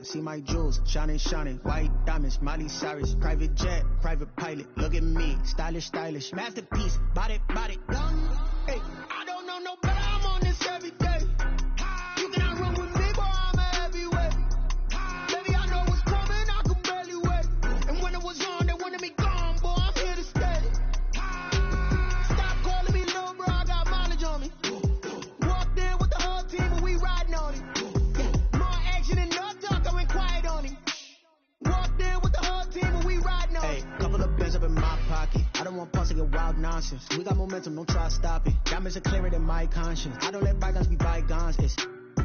See my jewels, shining, shining, white diamonds, Miley Cyrus, private jet, private pilot, look at me, stylish, stylish, masterpiece, body, body, hey, I don't know no better, I'm on this every day, you cannot run with me, boy, I'm a heavyweight, baby, I know what's coming, I could barely wait, and when it was on, they wanted me gone, boy, I'm here to stay, stop calling me little bro, I got mileage on me, walked in with the whole team and we riding on it, more action than nothing. Quiet on him. Walked in with the whole team and we riding on him. Hey, couple of bands up in my pocket. I don't want pause to get wild nonsense. We got momentum, don't try to stop it. Diamonds are clearer than my conscience. I don't let bygones be bygones.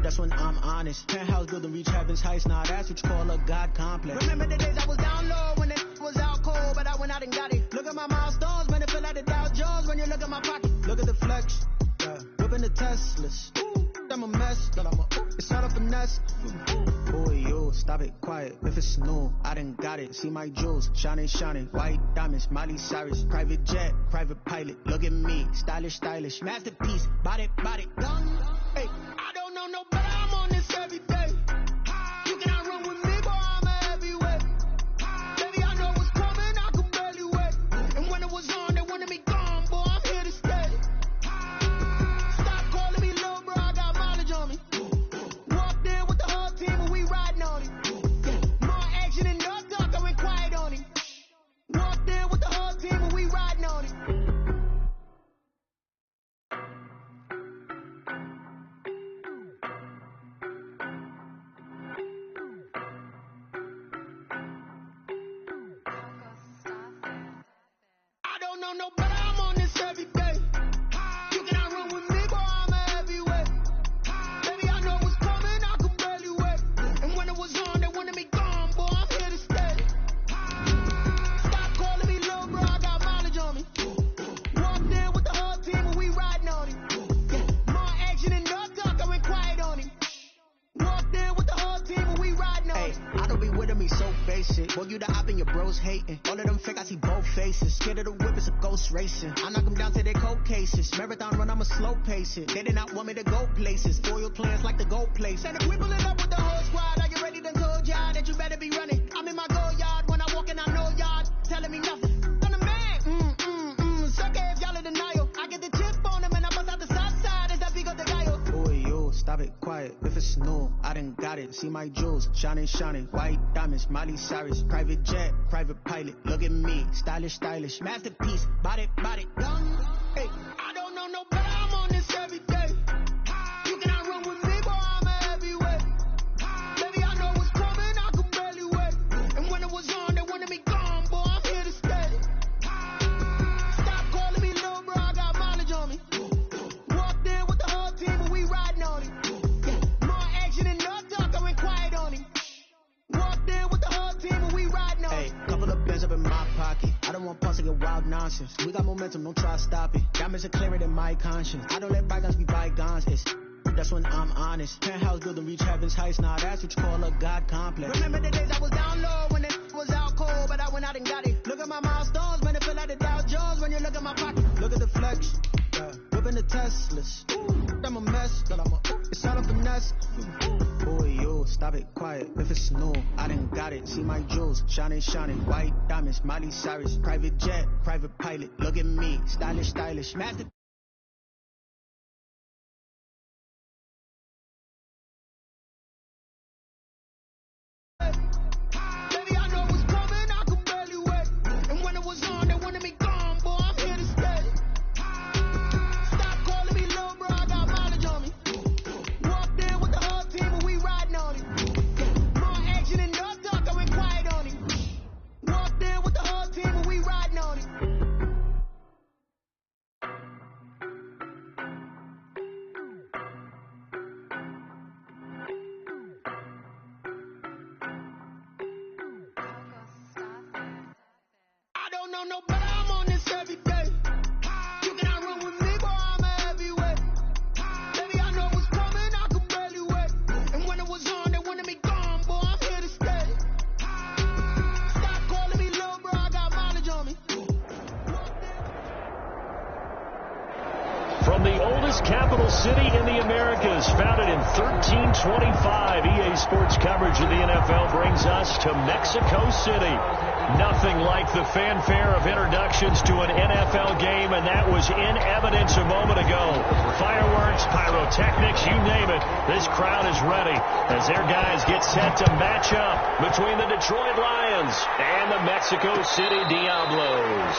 That's when I'm honest. Penthouse building reach heaven's heights. Now that's what you call a God complex. Remember the days I was down low when it was out cold, but I went out and got it. Look at my milestones, man, it feel like the Dow Jones when you look at my pocket. Look at the flex, yeah. Whipping the Teslas. I'm a mess, but it's not a finesse. Boy, yo, stop it, quiet. If it's new, I done got it. See my jewels, shining, shining, white diamonds, Miley Cyrus, private jet, private pilot. Look at me, stylish, stylish, masterpiece, body, body, hey, I don't know no better. I'm on this every day. You cannot run with me, boy, I'm a heavyweight. Baby, I know what's coming, I could barely wait. And when it was on, they wanted me gone, boy, I'm here to stay. Stop calling me little bro, I got mileage on me. Walked in with the whole team and we riding on it. More action than no talk, I went quiet on it. Walked in with the whole team and we riding on it. I don't know no better, I'm on this every day. You cannot run with me, boy, I'm a heavyweight. Baby, I know what's coming, I could barely wait. And when it was on, they wanted me gone, boy, I'm here to stay. Stop calling me little bro, I got mileage on me. Walked in with the whole team and we riding on it. More action than no talk, I went quiet on it. Walked in with the whole team and we riding on it. I don't be with me so basic. Boy, you the op and your bros hating. All of them fake, I see both faces. Scared of the whip, it's a ghost racing. I knock them down to their cold cases. Marathon run, I'ma slow pace it. They did not want me to go places. Foil plans like the gold place. And if we pulling up with the whole squad, are you ready to told y'all that you better be running? I'm in my go yard. When I walk in, I know y'all telling me nothing. I'm the man. Sucker if y'all in denial. I get the chip on them and I bust out the south side as I pick up the guy. Boy, yo, stop it, quiet. If it's new, I done got it. See my jewels, shining, shining, white diamonds, Miley Cyrus, private jet, private pilot. Look at me, stylish, stylish, masterpiece, body, body, hey, I don't know no better. I'm on this every day. You cannot run with me, boy, I'm a heavyweight. Baby, I know what's coming, I could barely wait. And when it was on, they wanted me gone, boy, I'm here to stay. Stop calling me little bro, I got mileage on me. Walked in with the whole team and we riding on it. More action than no talk, I went quiet on it. Walked in with the whole team and we riding on it. Hey, couple of bands up in my pocket. I don't want pause to get wild nonsense. We got momentum, don't try to stop it. Diamonds are clearer than my conscience. I don't let bygones be bygones. That's when I'm honest. Penthouse building reach heaven's heights. Now that's what you call a God complex. Remember the days I was down low when it was out cold, but I went out and got it. Look at my milestones, man, it feel like the Dow Jones when you look at my pocket. Look at the flex, yeah. Whipping the Teslas. I'm a mess, but it's not a finesse. Boy, yo, stop it, quiet. If it's new, I done got it. See my jewels, shining, shining, white diamonds, Miley Cyrus, private jet, private pilot. Look at me, stylish, stylish, master. Baby, I know what's coming, I could barely wait. And when it was on, they wanted me gone, boy, I'm here to stay. Stop calling me little bro, I got mileage on me. Walked in with the whole team and we riding on it. More action than no talk, I went quiet on it. Walked in with the whole team and we riding on it. I don't know no better, I'm on this every day. You cannot run with me, boy, I'm a heavyweight. Baby, I know what's coming, I could barely wait. And when it was on, they wanted me gone, boy, I'm here to stay. Stop calling me little bro, I got mileage on me. From the oldest Canada's capital city in the Americas, founded in 1325. EA Sports coverage of the NFL brings us to Mexico City. Nothing like the fanfare of introductions to an NFL game, and that was in evidence a moment ago. Fireworks, pyrotechnics, you name it. This crowd is ready as their guys get set to match up between the Detroit Lions and the Mexico City Diablos.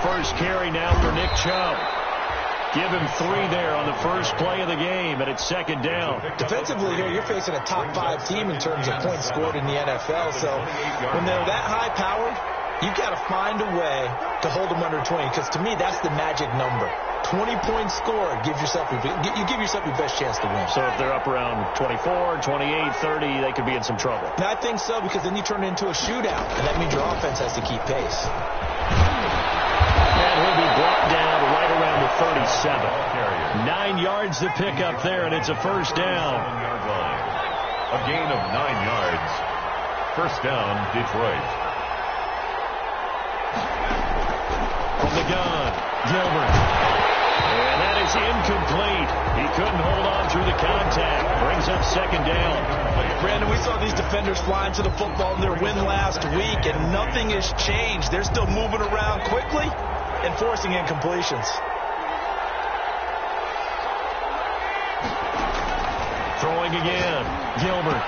First carry now for Nick Chubb. Give him 3 there on the first play of the game, and it's second down. Defensively here, you're facing a top 5 team in terms of points scored in the NFL. So when they're that high powered, you've got to find a way to hold them under 20, because to me, that's the magic number. 20 points scored, you give yourself your best chance to win. So if they're up around 24, 28, 30, they could be in some trouble. And I think so, because then you turn it into a shootout, and that means your offense has to keep pace. And he'll be brought down right around the 37. 9 yards to pick up there, and it's a first down. A gain of 9 yards. First down, Detroit. From the gun, Gilbert. And that is incomplete. He couldn't hold on through the contact. Brings up second down. Brandon, we saw these defenders flying to the football in their win last week, and nothing has changed. They're still moving around quickly and forcing incompletions. Throwing again, Gilbert.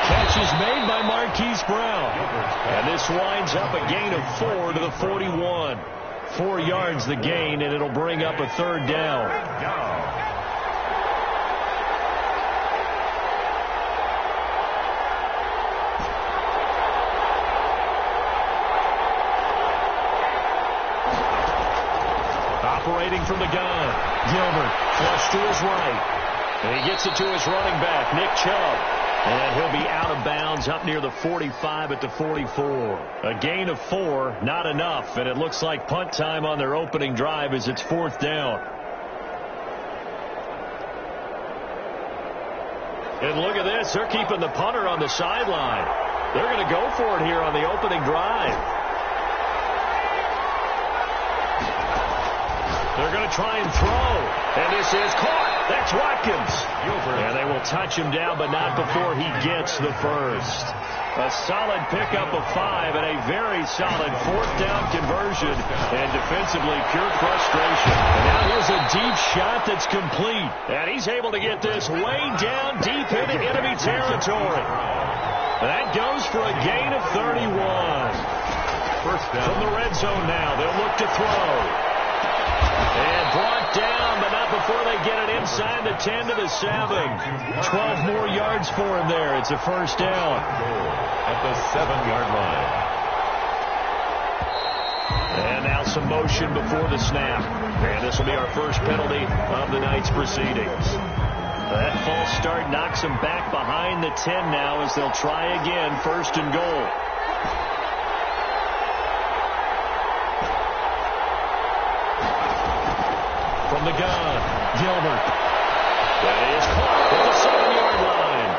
Catch is made by Marquise Brown. And this winds up a gain of 4 to the 41. 4 yards the gain, and it'll bring up a third down. Operating from the gun, Gilbert, flush to his right. And he gets it to his running back, Nick Chubb. And he'll be out of bounds up near the 45 at the 44. A gain of 4, not enough. And it looks like punt time on their opening drive as it's fourth down. And look at this. They're keeping the punter on the sideline. They're going to go for it here on the opening drive. They're going to try and throw. And this is caught. That's Watkins. And they will touch him down, but not before he gets the first. A solid pickup of 5 and a very solid fourth down conversion. And defensively, pure frustration. And now here's a deep shot that's complete. And he's able to get this way down deep into enemy territory. And that goes for a gain of 31. First down. From the red zone now, they'll look to throw. And brought down, but not before they get it inside the 10 to the 7. 12 more yards for him there. It's a first down. At the 7-yard line. And now some motion before the snap. And this will be our first penalty of the night's proceedings. That false start knocks them back behind the 10 now as they'll try again, first and goal. From the gun, Gilbert. That is caught at the 7-yard line.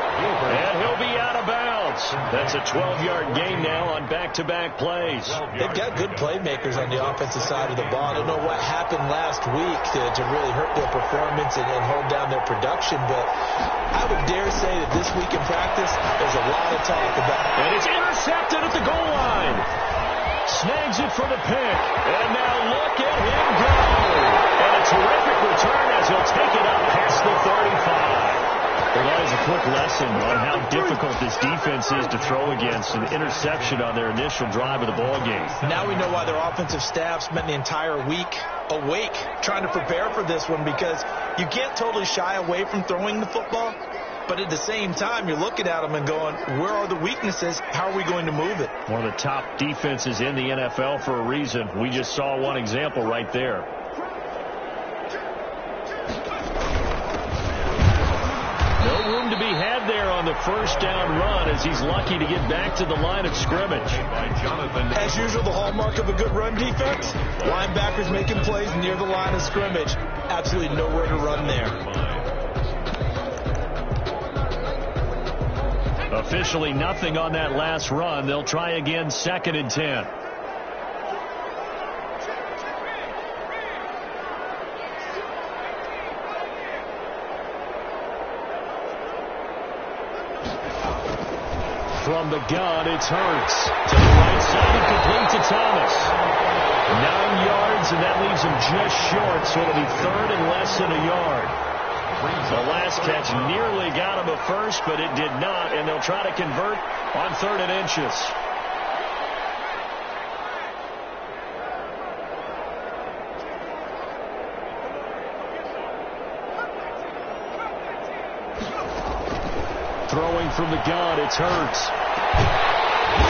And he'll be out of bounds. That's a 12-yard gain now on back-to-back plays. They've got good playmakers on the offensive side of the ball. I don't know what happened last week to really hurt their performance and hold down their production, but I would dare say that this week in practice, there's a lot of talk about. And it's intercepted at the goal line. Snags it for the pick. And now look at him go. And a terrific return as he'll take it up past the 35. Well, that is a quick lesson on how difficult this defense is to throw against. An interception on their initial drive of the ball game. Now we know why their offensive staff spent the entire week awake trying to prepare for this one, because you can't totally shy away from throwing the football, But at the same time, you're looking at them and going, where are the weaknesses? How are we going to move it? One of the top defenses in the NFL for a reason. We just saw one example right there. No room to be had there on the first down run as he's lucky to get back to the line of scrimmage. As usual, the hallmark of a good run defense, linebackers making plays near the line of scrimmage. Absolutely nowhere to run there. Officially nothing on that last run. They'll try again, 2nd and 10. From the gun, it's Hurts. To the right side and complete to Thomas. 9 yards, and that leaves him just short, so it'll be 3rd and less than a yard. The last catch nearly got him a first, but it did not, and they'll try to convert on 3rd and inches. Throwing from the gun, it's Hurts.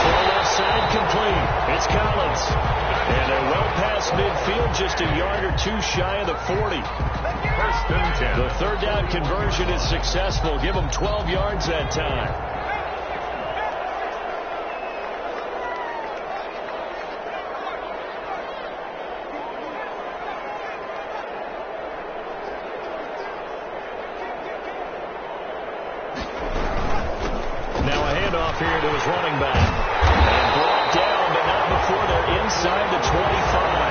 Throw left side complete. It's Collins. And they're well past midfield, just a yard or two shy of the 40. 1st and 10. The 3rd down conversion is successful. Give them 12 yards that time. Now a handoff here to his running back. And brought down, but not before they're inside the 25.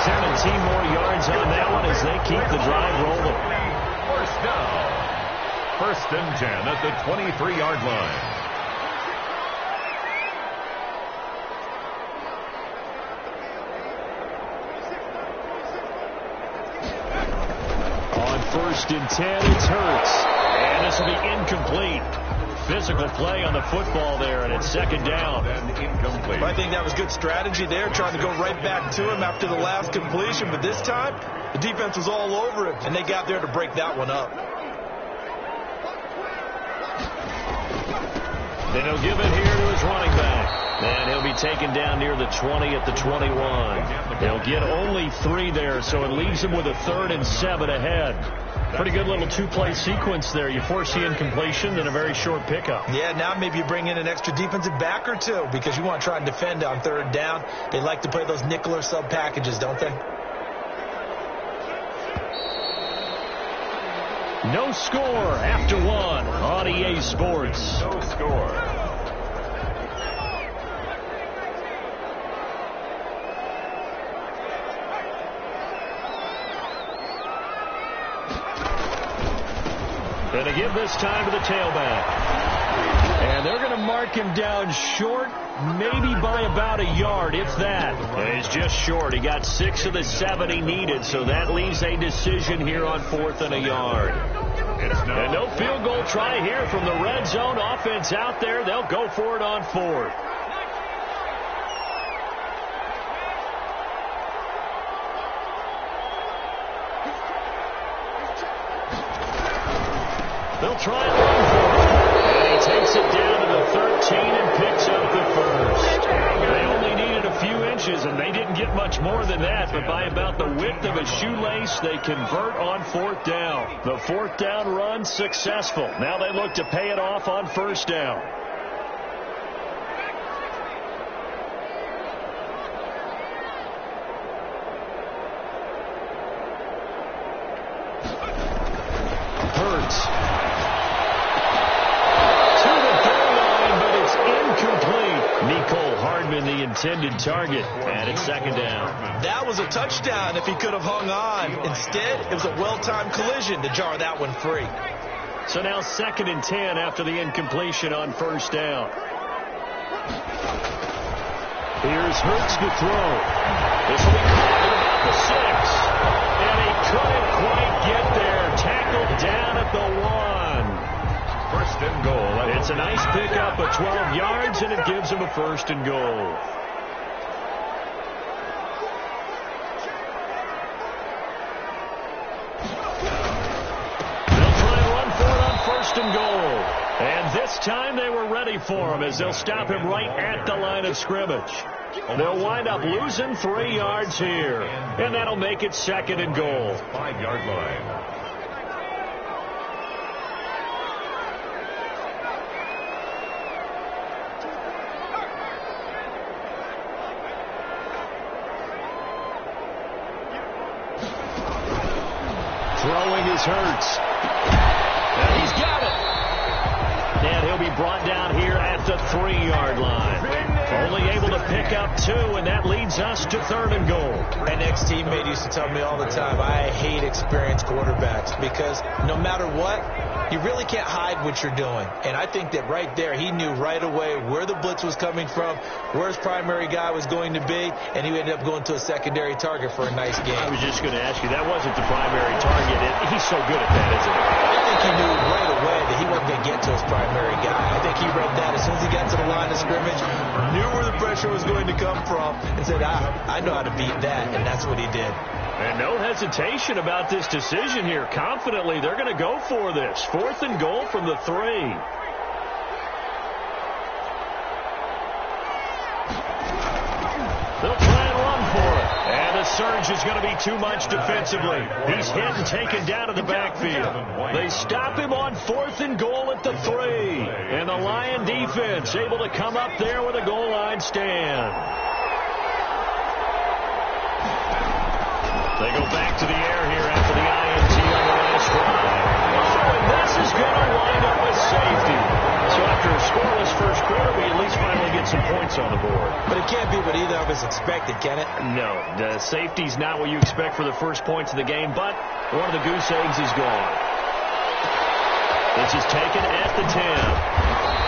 17 more yards on that one as they keep the drive rolling. 1st down. 1st and 10 at the 23-yard line. On 1st and 10, it's Hurts. And this will be incomplete. Physical play on the football there, and it's 2nd down. And incomplete. I think that was good strategy there, trying to go right back to him after the last completion. But this time, the defense was all over it, and they got there to break that one up. Then he'll give it here to his running back. And he'll be taken down near the 20 at the 21. They'll get only 3 there, so it leaves him with a 3rd and 7 ahead. Pretty good little 2-play sequence there. You force the incompletion, then a very short pickup. Yeah, now maybe you bring in an extra defensive back or two because you want to try and defend on 3rd down. They like to play those nickel or sub packages, don't they? No score after 1 on EA Sports. No score. Going to give this time to the tailback. And they're going to mark him down short, maybe by about a yard, if that. And he's just short. He got 6 of the 7 he needed, so that leaves a decision here on 4th and a yard. And no field goal try here from the red zone. Offense out there. They'll go for it on 4th. They'll try and run for it. And he takes it down to the 13 and picks up the first. They only needed a few inches, and they didn't get much more than that. But by about the width of a shoelace, they convert on 4th down. The 4th down run successful. Now they look to pay it off on 1st down. Hurts. Mecole Hardman, the intended target, and it's 2nd down. That was a touchdown if he could have hung on. Instead, it was a well-timed collision to jar that one free. So now 2nd and 10 after the incompletion on 1st down. Here's Hurts to throw. This will be caught at about the 6. And he couldn't quite get there. Tackled down at the 1. 1st and goal. It's a nice pickup of 12 yards, and it gives him a 1st and goal. They'll try and run for it on 1st and This time they were ready for him as they'll stop him right at the line of scrimmage. They'll wind up losing 3 yards here, and that'll make it 2nd and goal. 5-yard line. Throwing is Hurts. And he's got it. And he'll be brought down here at the 3-yard line. Only able to pick up 2, and that leads us to 3rd and goal. An ex-teammate used to tell me all the time, I hate experienced quarterbacks because no matter what, you really can't hide what you're doing. And I think that right there, he knew right away where the blitz was coming from, where his primary guy was going to be, and he ended up going to a secondary target for a nice game. I was just going to ask you, that wasn't the primary target. He's so good at that, isn't he? I think he knew right away that he wasn't going to get to his primary guy. I think he read that as soon as he got to the line of scrimmage, knew where the pressure was going to come from, and said, I know how to beat that, and that's what he did. And no hesitation about this decision here. Confidently, they're going to go for this. 4th and goal from the 3. They'll try and run for it. And the surge is going to be too much defensively. He's hit and taken down to the backfield. They stop him on 4th and goal at the 3. And the Lion defense able to come up there with a goal line stand. They go back to the air here after the INT on the last drive. Oh, and this is going to wind up with safety. So after a scoreless first quarter, we at least finally get some points on the board. But it can't be what either of us expected, can it? No, the safety's not what you expect for the first points of the game, but one of the goose eggs is gone. This is taken at the 10.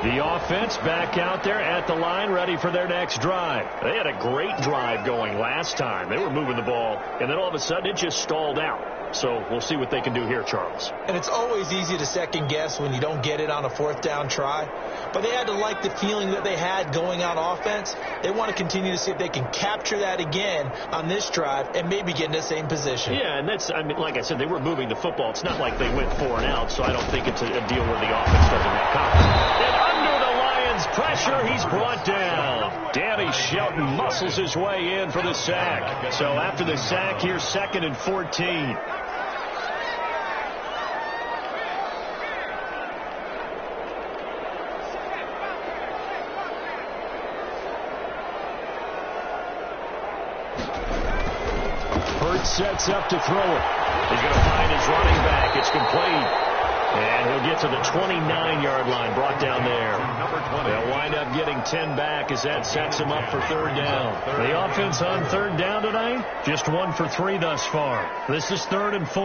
The offense back out there at the line, ready for their next drive. They had a great drive going last time. They were moving the ball, and then all of a sudden it just stalled out. So we'll see what they can do here, Charles. And it's always easy to second guess when you don't get it on a 4th down try. But they had to like the feeling that they had going on offense. They want to continue to see if they can capture that again on this drive and maybe get in the same position. Yeah, and that's, I mean, like I said, they were moving the football. It's not like they went 4 and out, so I don't think it's a deal where the offense doesn't get confident. And under the Lions' pressure, he's brought down. Danny Shelton muscles his way in for the sack. So after the sack, here's 2nd and 14. Sets up to throw it. He's going to find his running back. It's complete. And he'll get to the 29-yard line, brought down there. They'll wind up getting 10 back as that sets him up for 3rd down. The offense on 3rd down tonight, just 1 for 3 thus far. This is 3rd and 4.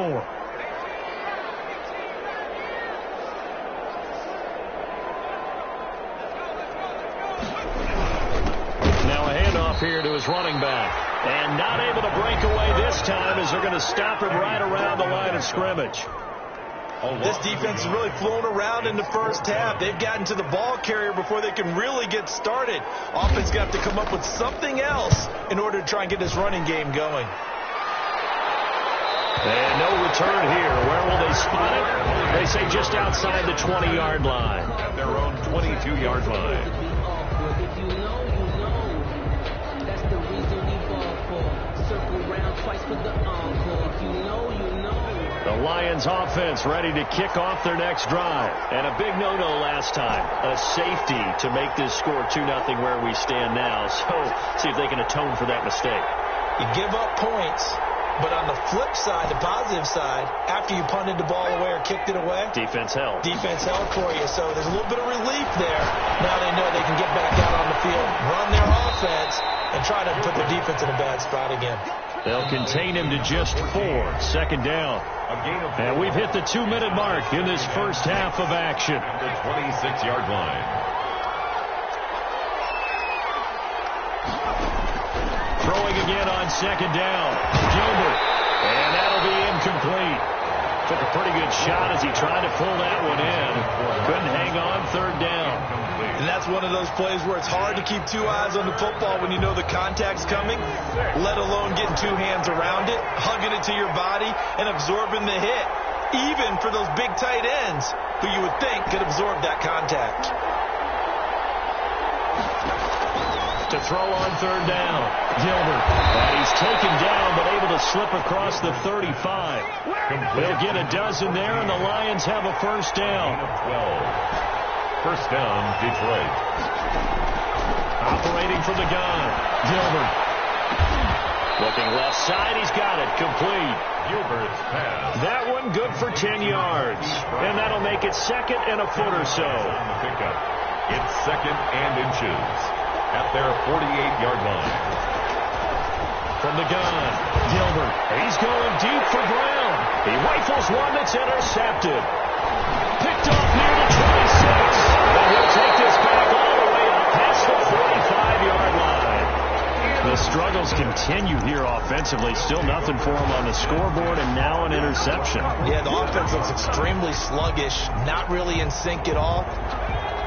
Now a handoff here to his running back. And not able to break away this time as they're going to stop him right around the line of scrimmage. This defense has really flown around in the first half. They've gotten to the ball carrier before they can really get started. Offense got to come up with something else in order to try and get this running game going. And no return here. Where will they spot it? They say just outside the 20-yard line. At their own 22-yard line. The Lions offense ready to kick off their next drive. And a big no-no last time. A safety to make this score 2-0 where we stand now. So see if they can atone for that mistake. You give up points, but on the flip side, the positive side, after you punted the ball away or kicked it away, defense held. Defense held for you. So there's a little bit of relief there. Now they know they can get back out on the field, run their offense, and try to put their defense in a bad spot again. They'll contain him to just 4. 2nd down. And we've hit the 2-minute mark in this first half of action. The 26-yard line. Throwing again on 2nd down. Gilbert. And that'll be incomplete. Took a pretty good shot as he tried to pull that one in. Couldn't hang on 3rd down. And that's one of those plays where it's hard to keep two eyes on the football when you know the contact's coming, let alone getting two hands around it, hugging it to your body, and absorbing the hit, even for those big tight ends who you would think could absorb that contact. To throw on third down, Gilbert. And he's taken down, but able to slip across the 35. They'll get a dozen there, and the Lions have a first down. 12. First down, Detroit. Operating from the gun, Gilbert. Looking left side, he's got it, complete. Gilbert's pass. That one good for 10 yards. And that'll make it second and a foot or so. On the pickup. It's second and inches at their 48-yard line. From the gun, Gilbert. He's going deep for ground. He rifles one that's intercepted. Picked off near the 26. And he'll take this back all the way up past the 45-yard line. The struggles continue here offensively. Still nothing for him on the scoreboard, and now an interception. Yeah, the offense looks extremely sluggish, not really in sync at all.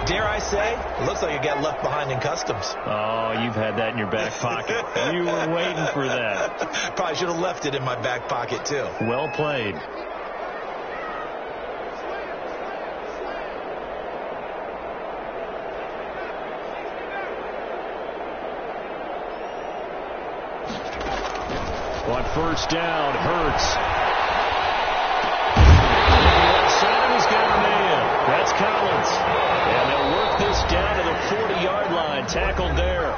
Dare I say, it looks like it got left behind in customs. Oh, you've had that in your back pocket. You were waiting for that. Probably should have left it in my back pocket, too. Well played. On first down, Hurts. He's got a man. That's Collins. And they'll work this down to the 40-yard line. Tackled there.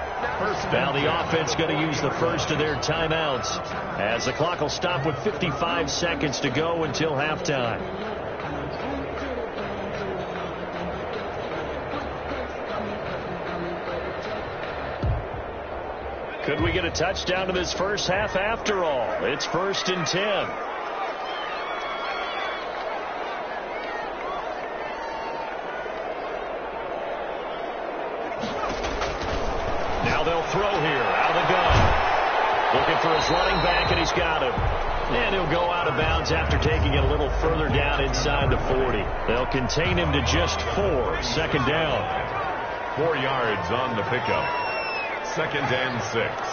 Now the offense going to use the first of their timeouts as the clock will stop with 55 seconds to go until halftime. Could we get a touchdown to this first half after all? It's 1st and 10. Now they'll throw here out of the gun. Looking for his running back, and he's got him. And he'll go out of bounds after taking it a little further down inside the 40. They'll contain him to just 4. Second down. 4 yards on the pickup. Second and 6.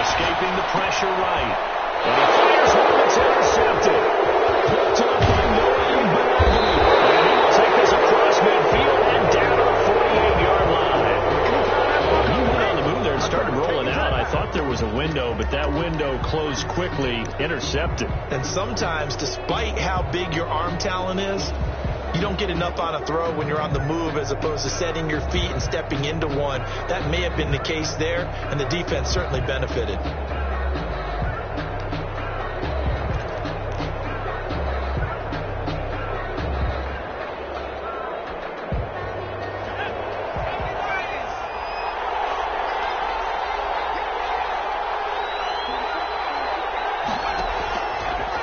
Escaping the pressure right. And he fires one that's intercepted. Picked up by Noah Igbinoghene. And he will take this across midfield and down to the 48-yard line. He went on the move there and started rolling out. I thought there was a window, but that window closed quickly. Intercepted. And sometimes, despite how big your arm talent is, you don't get enough on a throw when you're on the move as opposed to setting your feet and stepping into one. That may have been the case there, and the defense certainly benefited.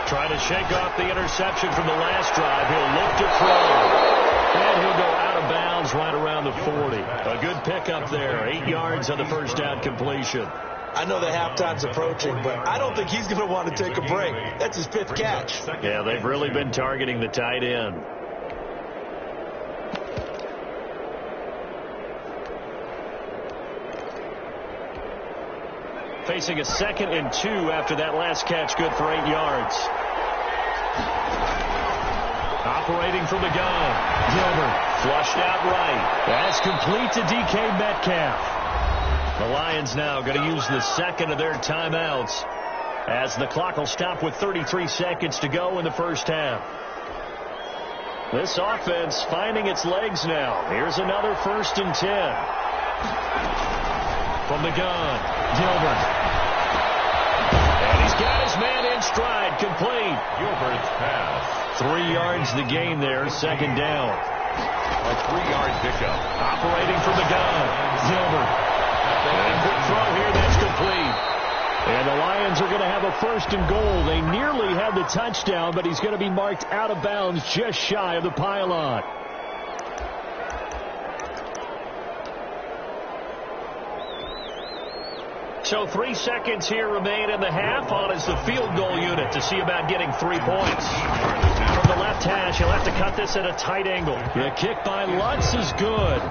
Trying to shake off the interception from the last drive. He'll look to throw. And he'll go out of bounds right around the 40. A good pickup there. 8 yards on the first down completion. I know that halftime's approaching, but I don't think he's going to want to take a break. That's his 5th catch. Yeah, they've really been targeting the tight end. Facing a 2nd and 2 after that last catch, good for 8 yards. Operating from the gun, Gilbert flushed out right. That's complete to DK Metcalf. The Lions now going to use the second of their timeouts as the clock will stop with 33 seconds to go in the first half. This offense finding its legs now. Here's another 1st and 10. From the gun, Gilbert. And he's got his man in stride, complete. Gilbert's pass. 3 yards the gain there, second down. A 3-yard pickup. Operating from the gun, Gilbert. And a quick throw here, that's complete. And the Lions are going to have a 1st and goal. They nearly had the the touchdown, but he's going to be marked out of bounds just shy of the pylon. So 3 seconds here remain in the half. On is the field goal unit to see about getting 3 points. From the left hash, he'll have to cut this at a tight angle. The kick by Lutz is good.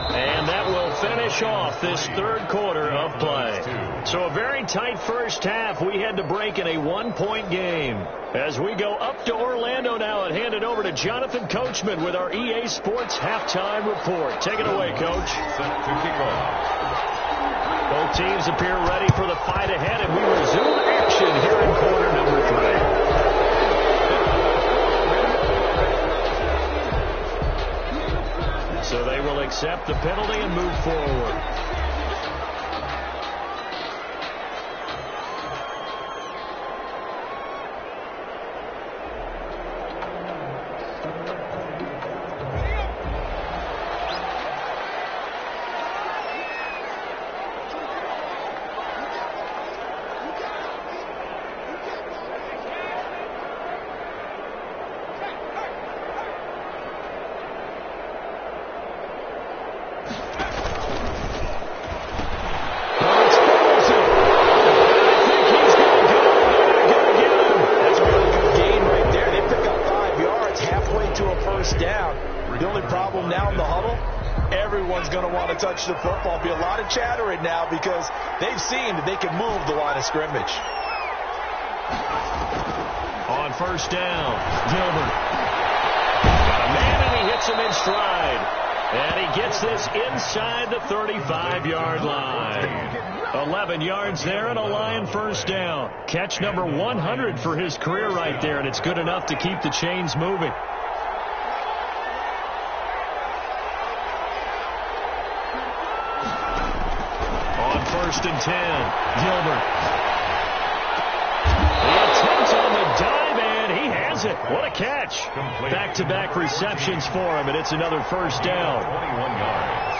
And that will finish off this third quarter of play. So a very tight first half. We had to break in a 1-point game. As we go up to Orlando now and hand it over to Jonathan Coachman with our EA Sports Halftime Report. Take it away, Coach. Set to kick off. Both teams appear ready for the fight ahead, and we resume action here in quarter number 3. So they will accept the penalty and move forward. Touch the football. Be a lot of chattering now because they've seen that they can move the line of scrimmage. On first down, Gilbert. Got a man and he hits him in stride. And he gets this inside the 35-yard line. 11 yards there and a Lion first down. Catch number 100 for his career right there, and it's good enough to keep the chains moving. First and 10. Gilbert. The attempt on the dive, and he has it. What a catch. Back-to-back receptions for him, and it's another first down. 21 yards.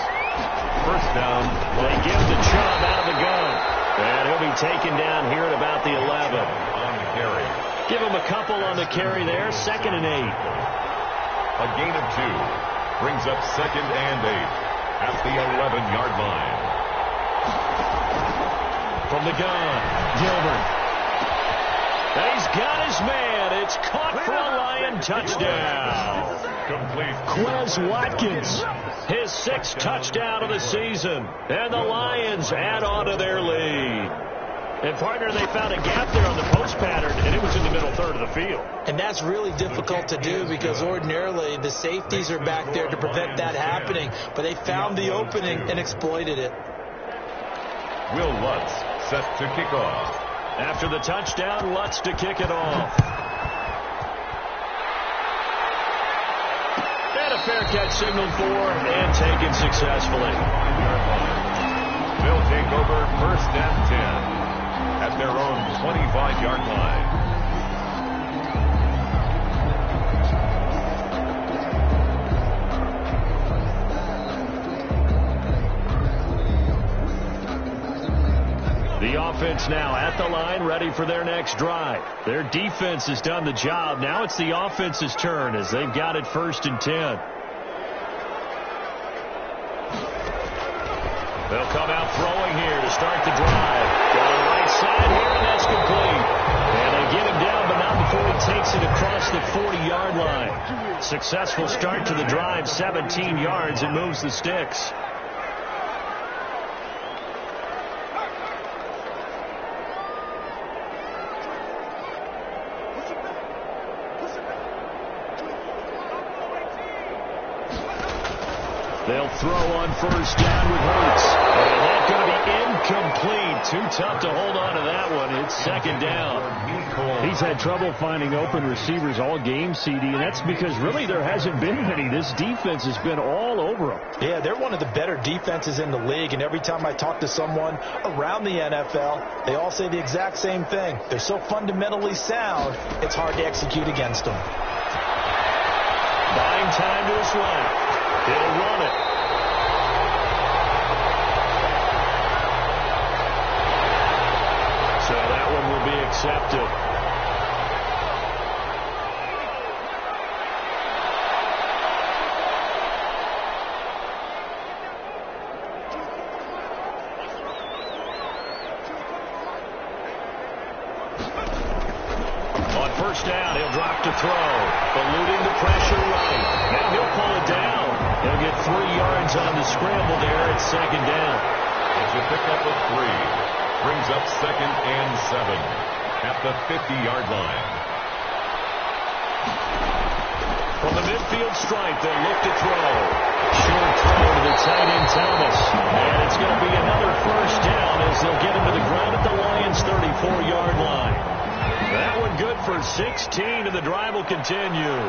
First down. They give the Chubb out of the gun. And he'll be taken down here at about the 11. On the carry. Give him a couple on the carry there. 2nd and 8. A gain of 2. Brings up 2nd and 8 at the 11-yard line. From the gun, Gilbert. And he's got his man. It's caught for a Lion touchdown. Complete. Quez Watkins, his 6th touchdown of the season. And the Lions add on to their lead. And, partner, they found a gap there on the post pattern, and it was in the middle third of the field. And that's really difficult to do because ordinarily the safeties are back there to prevent that happening. But they found the opening and exploited it. Will Lutz set to kick off. After the touchdown, Lutz to kick it off. And a fair catch signaled for and taken successfully. They'll take over 1st and 10 at their own 25-yard line. The offense now at the line, ready for their next drive. Their defense has done the job. Now it's the offense's turn as they've got it 1st and 10. They'll come out throwing here to start the drive. Down the right side here, and that's complete. And they get him down, but not before he takes it across the 40-yard line. Successful start to the drive, 17 yards, and moves the sticks. They'll throw on first down with Hurts. And that's going to be incomplete. Too tough to hold on to that one. It's 2nd down. He's had trouble finding open receivers all game, CD, and that's because really there hasn't been many. This defense has been all over them. Yeah, they're one of the better defenses in the league, and every time I talk to someone around the NFL, they all say the exact same thing. They're so fundamentally sound, it's hard to execute against them. Buying time to his left. He'll run it. So that one will be accepted. first down. He'll drop to throw. Eluding the pressure right. Now he'll pull it down. He'll get 3 yards on the scramble there at second down. It's a pickup of 3. Brings up 2nd and 7 at the 50-yard line. From the midfield stripe, they'll look to throw. Short throw to the tight end, Thomas. And it's going to be another first down as they'll get him to the ground at the Lions' 34-yard line. That one good for 16, and the drive will continue.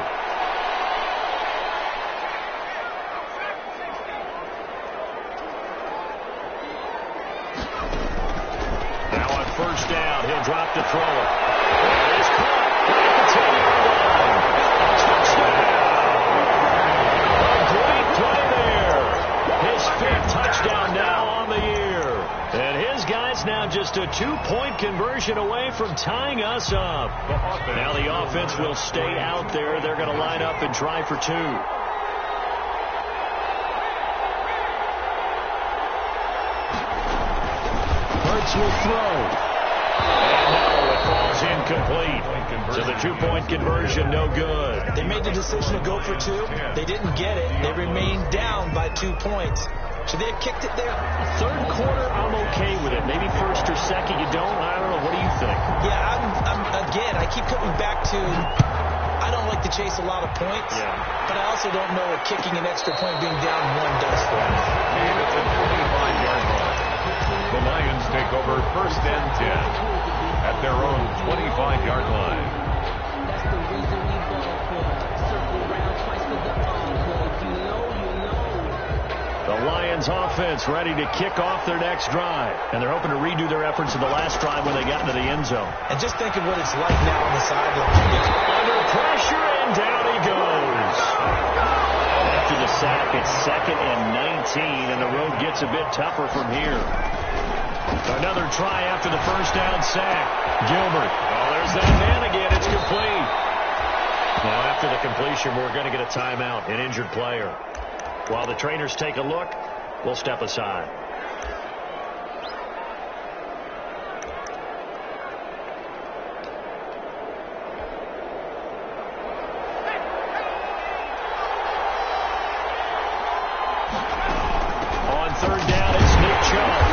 Now on first down, he'll drop to throw it. And it's caught at the 10-yard line. Touchdown! A great play there. His 5th touchdown now on the year. And his guy's now just a 2-point conversion away from tying us up. Now the offense will stay out there. They're going to line up and try for 2. Hurts will throw. And no, it falls incomplete. So the 2-point conversion, no good. They made the decision to go for 2. They didn't get it. They remained down by 2 points. Should they have kicked it there? Third quarter, I'm okay with it. Maybe first or second, you don't. I don't know. What do you think? Yeah, again, I keep coming back to I don't like to chase a lot of points, but I also don't know what kicking an extra point being down 1 does for us. And it's a 25-yard line. The Lions take over 1st and 10 at their own 25-yard line. That's the reason we ball for. Circle round twice for the encore. You know. The Lions offense ready to kick off their next drive. And they're hoping to redo their efforts in the last drive when they got into the end zone. And just think of what it's like now on the sideline. Under pressure, and down he goes. After the sack, it's 2nd and 19, and the road gets a bit tougher from here. Another try after the first down sack. Gilbert. Oh, there's that man again. It's complete. Now, after the completion, we're going to get a timeout, an injured player. While the trainers take a look, we'll step aside. On 3rd down, it's Nick Chubb.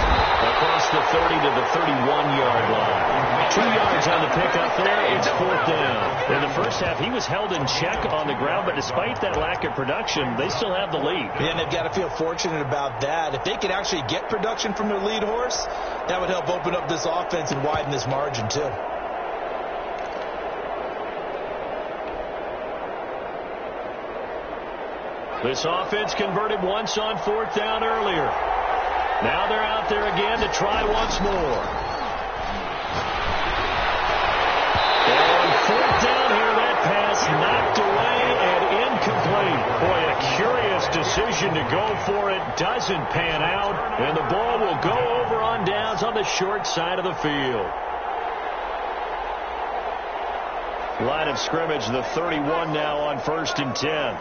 Across the 30 to the 31-yard line. 2 yards on the pickup there. It's 4th down. In the first half, he was held in check on the ground, but despite that lack of production, they still have the lead. And they've got to feel fortunate about that. If they could actually get production from their lead horse, that would help open up this offense and widen this margin, too. This offense converted once on 4th down earlier. Now they're out there again to try once more. On 4th down here, that pass knocked away and incomplete. Boy, a curious decision to go for it. Doesn't pan out, and the ball will go over on downs on the short side of the field. Line of scrimmage, the 31 now on 1st and 10.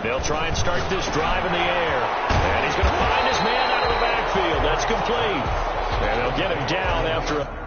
They'll try and start this drive in the air. And he's going to find his man out of the backfield. That's complete. And they'll get him down after a...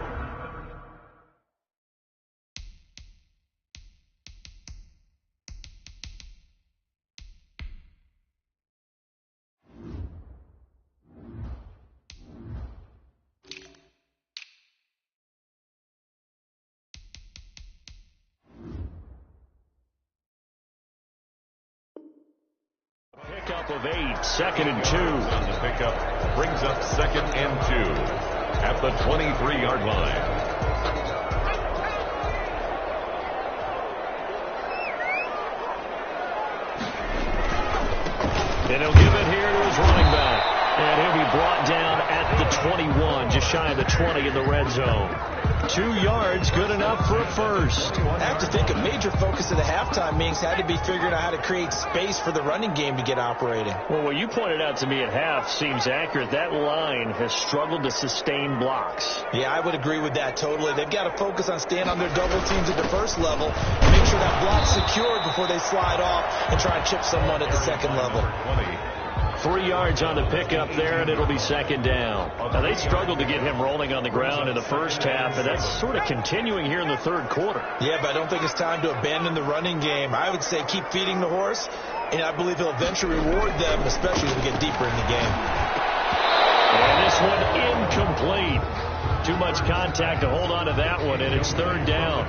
Pickup of 8, 2nd and 2. On the pickup, brings up 2nd and 2 at the 23-yard line. And he'll give it here to his running back. And he'll be brought down at the 21, just shy of the 20 in the red zone. 2 yards, good enough for a first. I have to think a major focus of the halftime meetings had to be figuring out how to create space for the running game to get operating. Well, what you pointed out to me at half seems accurate. That line has struggled to sustain blocks. Yeah, I would agree with that totally. They've got to focus on staying on their double teams at the first level and make sure that block's secured before they slide off and try and chip someone at the second level. 3 yards on the pickup there, and it'll be second down. Now, they struggled to get him rolling on the ground in the first half, and that's sort of continuing here in the third quarter. Yeah, but I don't think it's time to abandon the running game. I would say keep feeding the horse, and I believe he'll eventually reward them, especially as we get deeper in the game. And this one incomplete. Too much contact to hold on to that one, and it's third down.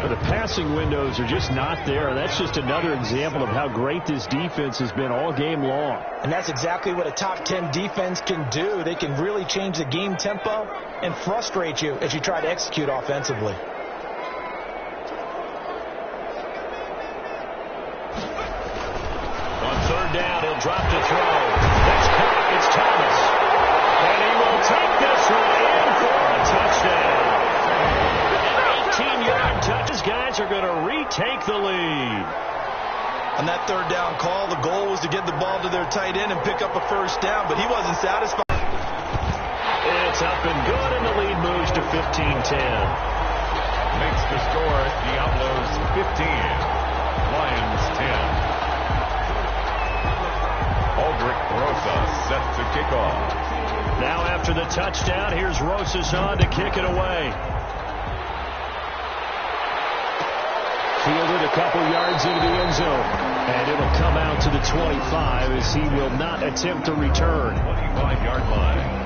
But the passing windows are just not there. That's just another example of how great this defense has been all game long. And that's exactly what a top 10 defense can do. They can really change the game tempo and frustrate you as you try to execute offensively. On third down, he'll drop to throw. That's caught. It's Thomas. And he will take this one in for a touchdown. 18-yard touches. Guys are going to retake the lead. On that third down call, the goal was to get the ball to their tight end and pick up a first down, but he wasn't satisfied. It's up and good, and the lead moves to 15-10. Makes the score the Outlaws 15, Lions 10. Aldrich Rosas set to kick off. Now after the touchdown, here's Rosas on to kick it away. Fielded a couple yards into the end zone, and it'll come out to the 25 as he will not attempt to return. 25-yard line.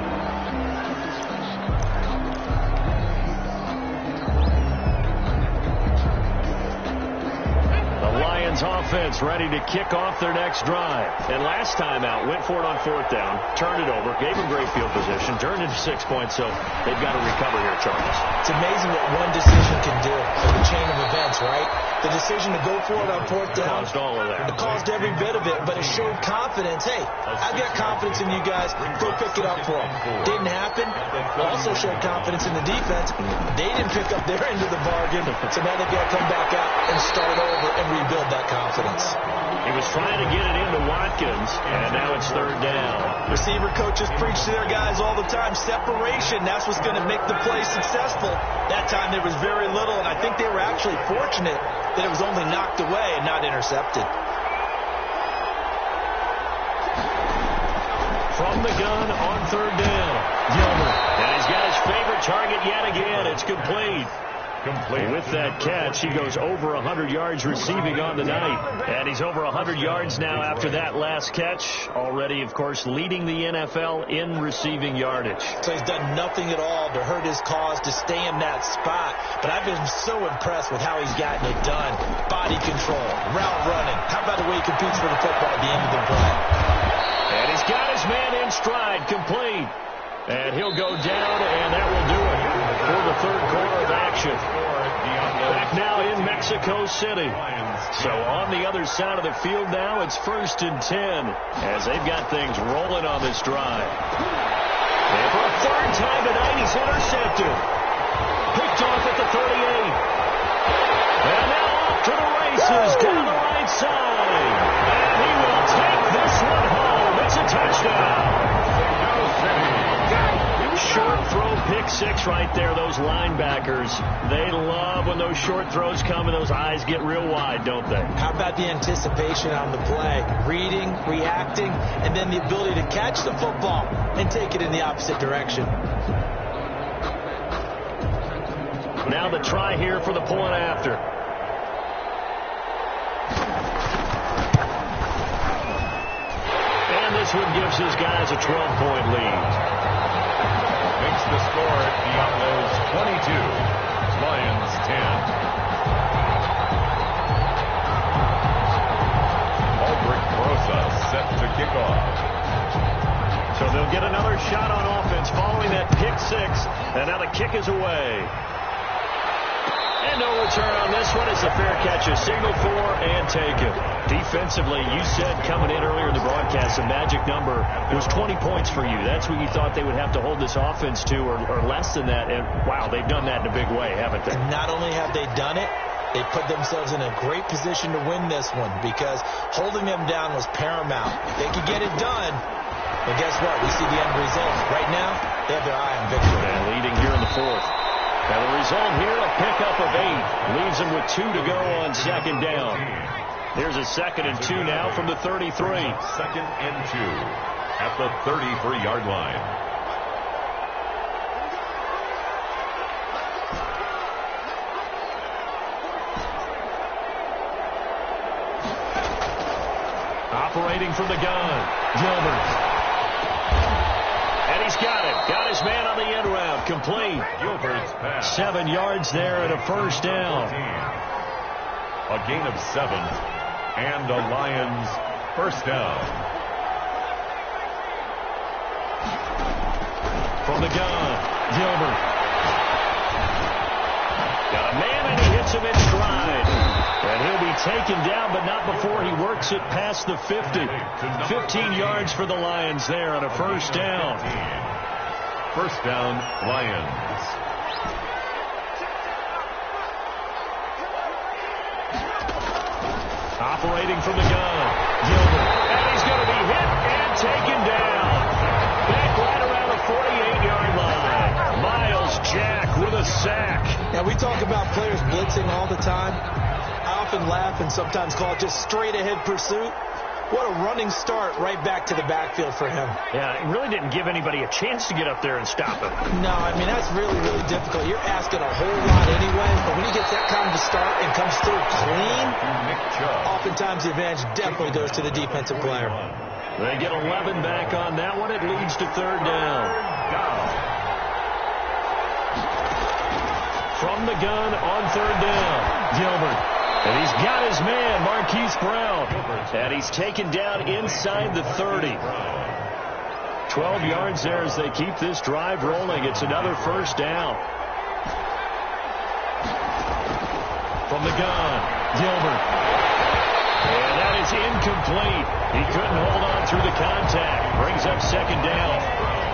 Offense ready to kick off their next drive. And last time out, went for it on fourth down, turned it over, gave them great field position, turned into 6 points, so they've got to recover here, Charles. It's amazing what one decision can do in the chain of events, right? The decision to go for it on fourth down. Caused all of that. It caused every bit of it, but it showed confidence. Hey, I've got confidence in you guys. Go pick it up for them. Didn't happen. Also showed confidence in the defense. They didn't pick up their end of the bargain, so now they've got to come back out and start over and rebuild that confidence. He was trying to get it into Watkins, and now it's third down. Receiver coaches preach to their guys all the time. Separation, that's what's going to make the play successful. That time there was very little, and I think they were actually fortunate that it was only knocked away and not intercepted. From the gun on third down, Gilbert. And he's got his favorite target yet again. It's complete. With that catch, he goes over 100 yards receiving on the night. And he's over 100 yards now after that last catch. Already, of course, leading the NFL in receiving yardage. So he's done nothing at all to hurt his cause, to stay in that spot. But I've been so impressed with how he's gotten it done. Body control, route running. How about the way he competes for the football at the end of the play? And he's got his man in stride, complete. And he'll go down, and that will do it for the third quarter of action. Back now in Mexico City. So on the other side of the field now, it's 1st and 10 as they've got things rolling on this drive. And for a third time tonight, he's intercepted. Picked off at the 38. And now off to the races down the right side. And he will take this one home. It's a touchdown. Short throw, pick six right there. Those linebackers, they love when those short throws come and those eyes get real wide, don't they? How about the anticipation on the play? Reading, reacting, and then the ability to catch the football and take it in the opposite direction. Now the try here for the point after. And this one gives his guys a 12-point lead. Makes the score the Outlaws 22, Lions 10. Aldrich Rosas set to kick off. So they'll get another shot on offense following that pick six, and now the kick is away. And no return on this one. It's a fair catch, a signal for and taken. Defensively, you said coming in earlier in the broadcast, the magic number was 20 points for you. That's what you thought they would have to hold this offense to, or less than that. And, wow, they've done that in a big way, haven't they? Not only have they done it, they put themselves in a great position to win this one because holding them down was paramount. If they could get it done, well, guess what? We see the end result. Right now, they have their eye on victory. And leading here in the fourth. Now the result here, a pickup of 8. Leaves them with 2 to go on second down. Here's a 2nd and 2 now from the 33. 2nd and 2 at the 33-yard line. Operating from the gun, Gilbert. And he's got it. Got his man on the end route. Complete. Gilbert's pass. 7 yards there and a first down. A gain of 7. And the Lions first down. From the gun, Gilbert. Got a man and he hits him in stride. And he'll be taken down, but not before he works it past the 50. 15 yards for the Lions there on a first down. First down, Lions. Operating from the gun, Gilbert. And he's going to be hit and taken down. Back right around the 48-yard line. Miles Jack with a sack. Now, we talk about players blitzing all the time. I often laugh and sometimes call it just straight-ahead pursuit. What a running start right back to the backfield for him. Yeah, it really didn't give anybody a chance to get up there and stop him. No, I mean, that's really, really difficult. You're asking a whole lot anyway, but when he gets that kind of a start and comes through clean, oftentimes the advantage definitely goes to the defensive player. They get 11 back on that one. It leads to third down. From the gun on third down, Gilbert. And he's got his man, Marquise Brown. And he's taken down inside the 30. 12 yards there as they keep this drive rolling. It's another first down. From the gun, Gilbert. And that is incomplete. He couldn't hold on through the contact. Brings up second down.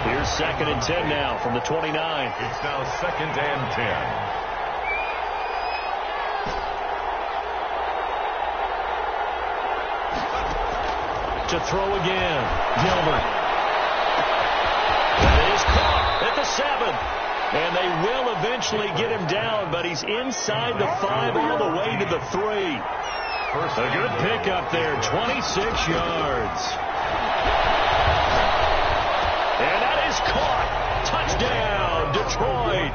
Here's 2nd and 10 now from the 29. It's now 2nd and 10. To throw again, Gilbert. That is caught at the 7. And they will eventually get him down, but he's inside the 5 all the way to the 3. A good pickup there, 26 yards. And that is caught. Touchdown, Detroit.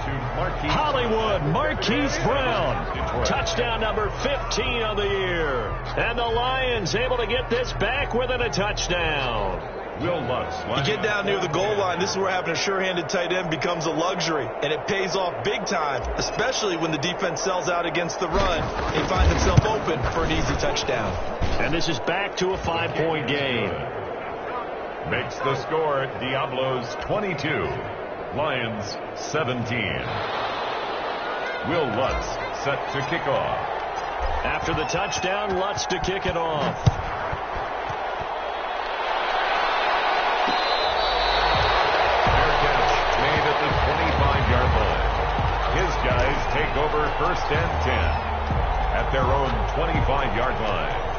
Hollywood, Marquise Brown. Touchdown number 15 of the year. And the Lions able to get this back within a touchdown. Will Lutz. You get down near the goal line, this is where having a sure-handed tight end becomes a luxury, and it pays off big time, especially when the defense sells out against the run and finds himself open for an easy touchdown. And this is back to a 5-point game. Makes the score Diablos 22, Lions 17. Will Lutz set to kick off. After the touchdown, Lutz to kick it off. Fair catch made at the 25-yard line. His guys take over 1st and 10 at their own 25-yard line.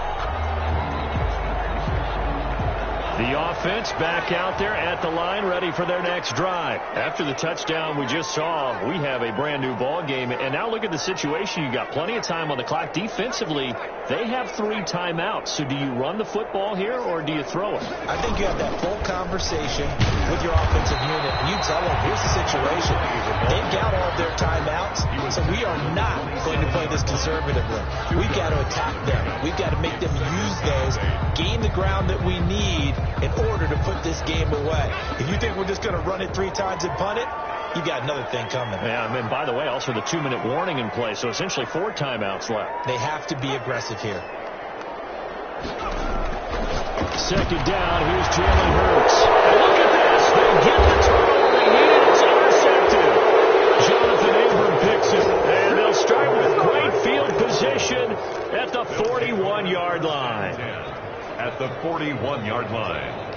The offense back out there at the line, ready for their next drive. After the touchdown we just saw, we have a brand new ball game. And now look at the situation. You got plenty of time on the clock. Defensively, they have 3 timeouts. So do you run the football here or do you throw it? I think you have that full conversation with your offensive unit. You tell them, here's the situation. They've got all of their timeouts, so we are not going to play this conservatively. We've got to attack them. We've got to make them use those, gain the ground that we need in order to put this game away. If you think we're just going to run it 3 times and punt it, you got another thing coming. Yeah, and by the way, also the 2-minute warning in play, so essentially 4 timeouts left. They have to be aggressive here. Second down, here's Jalen Hurts. And look at this. They get the turnover they need. It's intercepted. Jonathan Abram picks it. And they'll start with great field position at the 41-yard line. At the 41-yard line.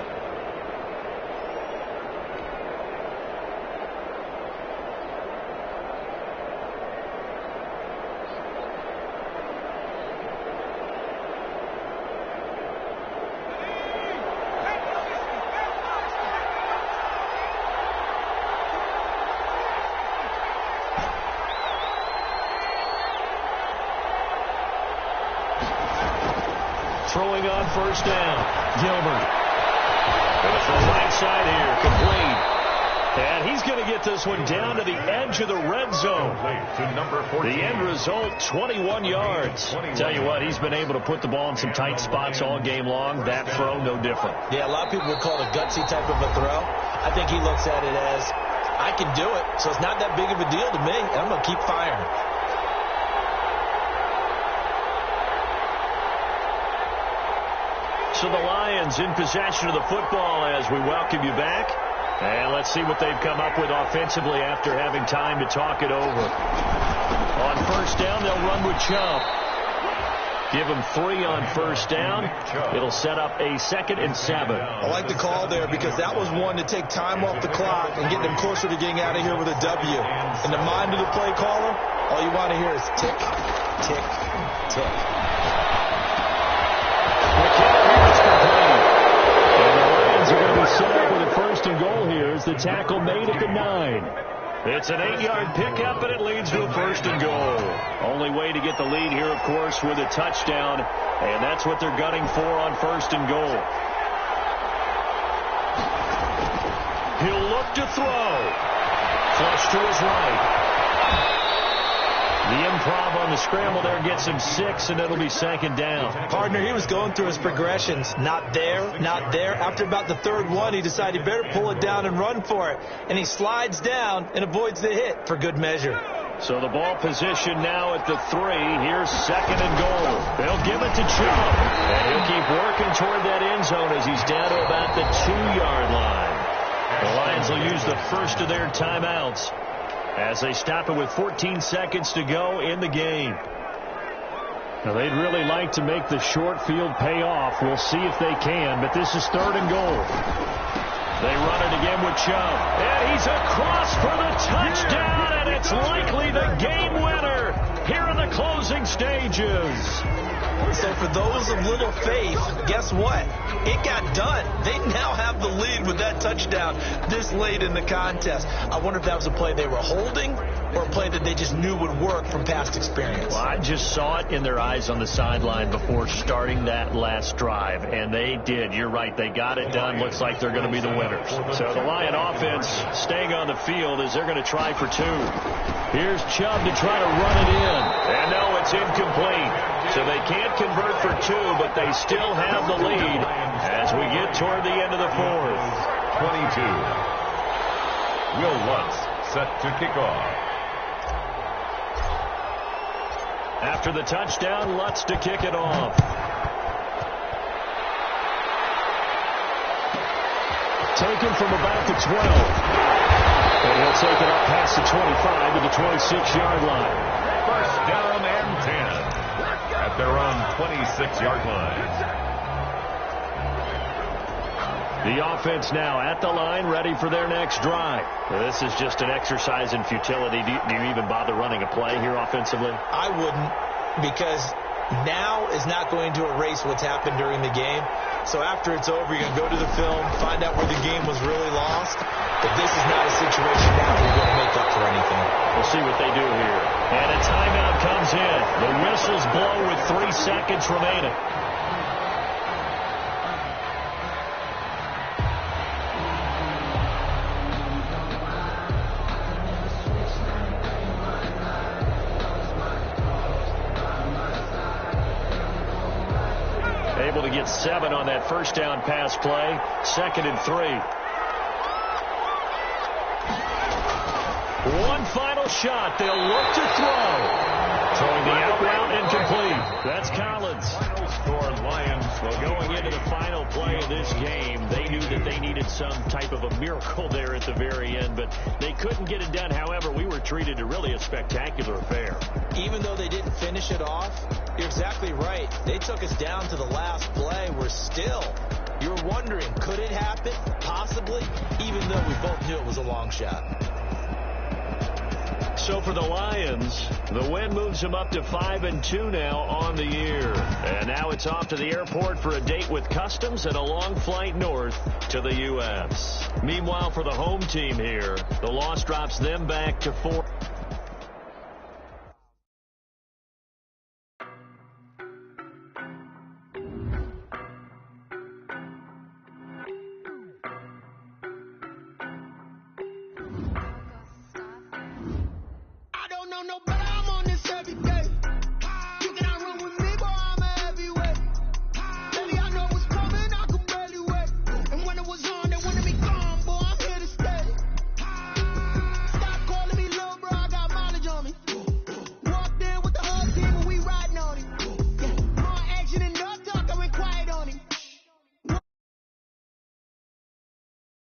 Throwing on first down. Gilbert. Going from the right side here. Complete. And he's going to get this one down to the edge of the red zone. The end result, 21 yards. Tell you what, he's been able to put the ball in some tight spots all game long. That throw, no different. Yeah, a lot of people would call it a gutsy type of a throw. I think he looks at it as, I can do it, so it's not that big of a deal to me, and I'm going to keep firing. So the Lions in possession of the football as we welcome you back. And let's see what they've come up with offensively after having time to talk it over. On first down, they'll run with Chubb. Give them 3 on first down. It'll set up a 2nd and 7. I like the call there because that was one to take time off the clock and get them closer to getting out of here with a W. In the mind of the play caller, all you want to hear is tick, tick, tick. Are going to be set up with a 1st and goal here as the tackle made at the 9. It's an 8-yard pickup, and it leads to a 1st and goal. Only way to get the lead here, of course, with a touchdown, and that's what they're gunning for on 1st and goal. He'll look to throw. Flush to his right. The improv on the scramble there gets him 6, and it'll be 2nd down. Partner, he was going through his progressions. Not there, not there. After about the 3rd one, he decided he better pull it down and run for it. And he slides down and avoids the hit for good measure. So the ball position now at the 3. Here's 2nd and goal. They'll give it to Chubb. And he'll keep working toward that end zone as he's down to about the 2-yard line. The Lions will use the first of their timeouts as they stop it with 14 seconds to go in the game. Now, they'd really like to make the short field pay off. We'll see if they can, but this is 3rd and goal. They run it again with Chubb. And he's across for the touchdown, and it's likely the game winner here in the closing stages. So for those of little faith, guess what? It got done. They now have the lead with that touchdown this late in the contest. I wonder if that was a play they were holding or a play that they just knew would work from past experience. Well, I just saw it in their eyes on the sideline before starting that last drive, and they did. You're right. They got it done. Looks like they're going to be the winners. So the Lion offense staying on the field as they're going to try for 2. Here's Chubb to try to run it in. And no, it's incomplete. So they can't convert for 2, but they still have the lead as we get toward the end of the 4th. 22. Will Lutz set to kick off. After the touchdown, Lutz to kick it off. Taken from about the 12. And he'll take it up past the 25 to the 26-yard line. First down and 10 at their own 26-yard line. The offense now at the line, ready for their next drive. Well, this is just an exercise in futility. Do you even bother running a play here offensively? I wouldn't, because now is not going to erase what's happened during the game. So after it's over, you're going to go to the film, find out where the game was really lost. But this is not a situation now where you're going to make up for anything. We'll see what they do here. And a timeout comes in. The whistles blow with 3 seconds remaining. Able to get 7 on that first down pass play. 2nd and 3. One final shot. They'll look to throw. Throwing the out route incomplete. That's Collins. Final score, Lions. Well, going into the final play of this game, they knew that they needed like some type of a miracle there at the very end, but they couldn't get it done. However, we were treated to really a spectacular affair. Even though they didn't finish it off, you're exactly right. They took us down to the last play. You're wondering, could it happen? Possibly, even though we both knew it was a long shot. So for the Lions, the win moves them up to 5-2 now on the year. And now it's off to the airport for a date with Customs and a long flight north to the U.S. Meanwhile, for the home team here, the loss drops them back to 4. I don't know no better, I'm on this every day.